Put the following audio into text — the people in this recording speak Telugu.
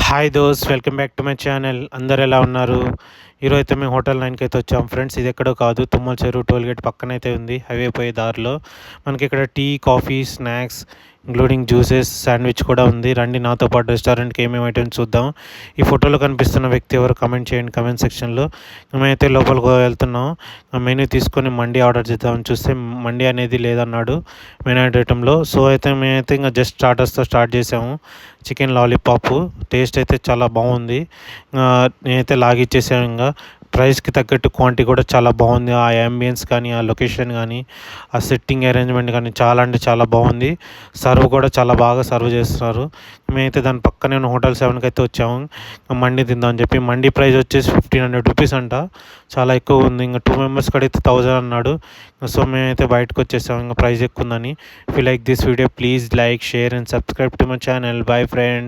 Hi those welcome back to my channel. అందరు ఎలా ఉన్నారు? ఈరోజు అయితే మేము హోటల్ 9కి అయితే వచ్చాం ఫ్రెండ్స్. ఇది ఎక్కడో కాదు, తుమ్మల చెరువు టోల్గేట్ పక్కన అయితే ఉంది, హైవే పోయే దారిలో. మనకి ఇక్కడ tea, coffee, snacks including juices, sandwich కూడా ఉంది. రండి నాతో పాటు రెస్టారెంట్కి ఏమేమి ఐటమ్స్ చూద్దాం. ఈ ఫోటోలో కనిపిస్తున్న వ్యక్తి ఎవరు కామెంట్ చేయండి కామెంట్ సెక్షన్లో. మేమైతే లోపలికి వెళ్తున్నాం. మెనూ తీసుకొని మండి ఆర్డర్ చేద్దామని చూస్తే మండి అనేది లేదన్నాడు మెనూ ఐటెంలో. సో అయితే మేమైతే ఇంకా జస్ట్ స్టార్టర్స్తో స్టార్ట్ చేసాము. చికెన్ లాలీపాప్ టేస్ట్ అయితే చాలా బాగుంది. నేనైతే లాగిచ్చేసాను. ఇంకా ప్రైస్కి తగ్గట్టు క్వాంటిటీ కూడా చాలా బాగుంది. ఆ యాంబియన్స్ కానీ, ఆ లొకేషన్ కానీ, ఆ సెట్టింగ్ అరేంజ్మెంట్ కానీ చాలా అంటే చాలా బాగుంది. సర్వ్ కూడా చాలా బాగా సర్వ్ చేస్తున్నారు. మేమైతే దాని పక్కనే ఉన్న హోటల్ 7కి అయితే వచ్చాము మండి తిందామని చెప్పి. మండి ప్రైస్ వచ్చేసి 1500 రూపీస్ అంట, చాలా ఎక్కువ ఉంది. ఇంకా 2 మెంబర్స్కి అడిగితే 1000 అన్నాడు. సో మేమైతే బయటకు వచ్చేసాము, ఇంకా ప్రైస్ ఎక్కువ ఉందని. If you like this video please like, share and subscribe to my channel. Bye friends.